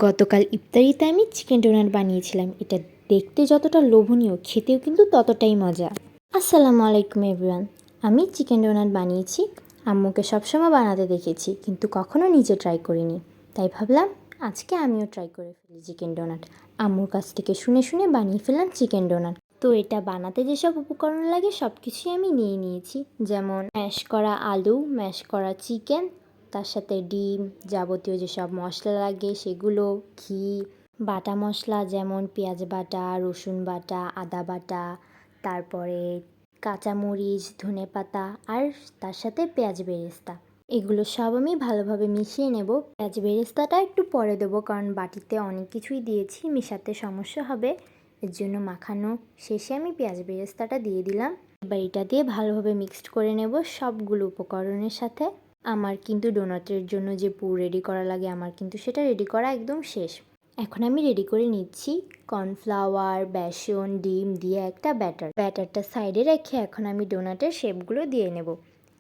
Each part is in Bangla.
গতকাল ইফতারিতে আমি চিকেন ডোনাট বানিয়েছিলাম। এটা দেখতে যতটা লোভনীয়, খেতেও কিন্তু ততটাই মজা। আসসালামু আলাইকুম এভরিওয়ান। আমি চিকেন ডোনাট বানিয়েছি। আম্মুকে সবসময় বানাতে দেখেছি, কিন্তু কখনো নিজে ট্রাই করিনি। তাই ভাবলাম আজকে আমিও ট্রাই করে ফেলি চিকেন ডোনাট। আম্মুর কাছ থেকে শুনে শুনে বানিয়ে ফেললাম চিকেন ডোনাট। তো এটা বানাতে যেসব উপকরণ লাগে সব কিছুই আমি নিয়ে নিয়েছি, যেমন ম্যাশ করা আলু, ম্যাশ করা চিকেন, তার সাথে ডিম, যাবতীয় যেসব মশলা লাগে সেগুলো, ঘি, বাটা মশলা যেমন পেঁয়াজ বাটা, রসুন বাটা, আদা বাটা, তারপরে কাঁচামরিচ, ধনেপাতা আর তার সাথে পেঁয়াজ বেরেস্তা। এগুলো সব আমি ভালোভাবে মিশিয়ে নেব। পেঁয়াজ বেরেস্তাটা একটু পরে দেবো, কারণ বাটিতে অনেক কিছুই দিয়েছি, মেশাতে সমস্যা হবে। এর জন্য মাখানো শেষে আমি পেঁয়াজ বেরেস্তাটা দিয়ে দিলাম। এবার এটা দিয়ে ভালোভাবে মিক্সড করে নেব সবগুলো উপকরণের সাথে। আমার কিন্তু ডোনাটের জন্য যে পুর রেডি করা লাগে, আমার কিন্তু সেটা রেডি করা একদম শেষ। এখন আমি রেডি করে নিচ্ছি কর্নফ্লাওয়ার, বেসন, ডিম দিয়ে একটা ব্যাটারটা সাইডে রেখে এখন আমি ডোনাটের শেপগুলো দিয়ে নেব।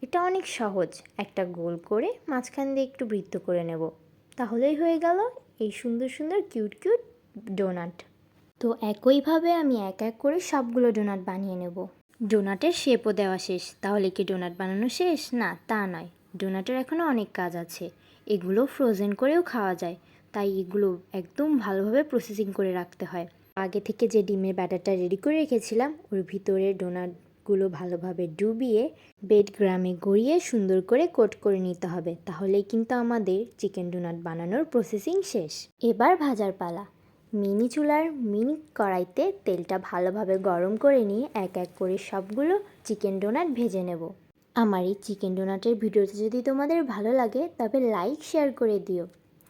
এটা অনেক সহজ। একটা গোল করে মাঝখান দিয়ে একটু বৃত্ত করে নেব, তাহলেই হয়ে গেল এই সুন্দর সুন্দর কিউট কিউট ডোনাট। তো একইভাবে আমি এক এক করে সবগুলো ডোনাট বানিয়ে নেব। ডোনাটের শেপও দেওয়া শেষ। তাহলে কি ডোনাট বানানো শেষ? না, তা নয়। ডোনাটের এখনও অনেক কাজ আছে। এগুলো ফ্রোজেন করেও খাওয়া যায়, তাই এগুলো একদম ভালোভাবে প্রসেসিং করে রাখতে হয়। আগে থেকে যে ডিমের ব্যাটারটা রেডি করে রেখেছিলাম, ওর ভিতরে ডোনাটগুলো ভালোভাবে ডুবিয়ে বেড গ্রামে গড়িয়ে সুন্দর করে কোট করে নিতে হবে। তাহলেই কিন্তু আমাদের চিকেন ডোনাট বানানোর প্রসেসিং শেষ। এবার ভাজার পালা। মিনি চুলার মিনি কড়াইতে তেলটা ভালোভাবে গরম করে নিয়ে এক এক করে সবগুলো চিকেন ডোনাট ভেজে নেব। আমার এই চিকেন ডোনাটের ভিডিওটা যদি তোমাদের ভালো লাগে তবে লাইক শেয়ার করে দিও,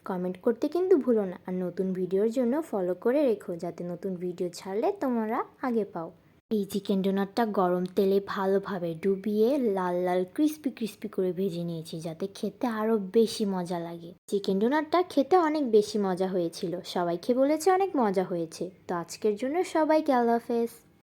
কমেন্ট করতে কিন্তু ভুলো না। আর নতুন ভিডিওর জন্য ফলো করে রেখো, যাতে নতুন ভিডিও ছাড়লে তোমরা আগে পাও। এই চিকেন ডোনাটটা গরম তেলে ভালোভাবে ডুবিয়ে লাল লাল ক্রিস্পি ক্রিস্পি করে ভেজে নিয়েছি, যাতে খেতে আরও বেশি মজা লাগে। চিকেন ডোনাটটা খেতে অনেক বেশি মজা হয়েছিল, সবাইকে বলেছে অনেক মজা হয়েছে। তো আজকের জন্য সবাইকে আল্লাহ হাফেজ।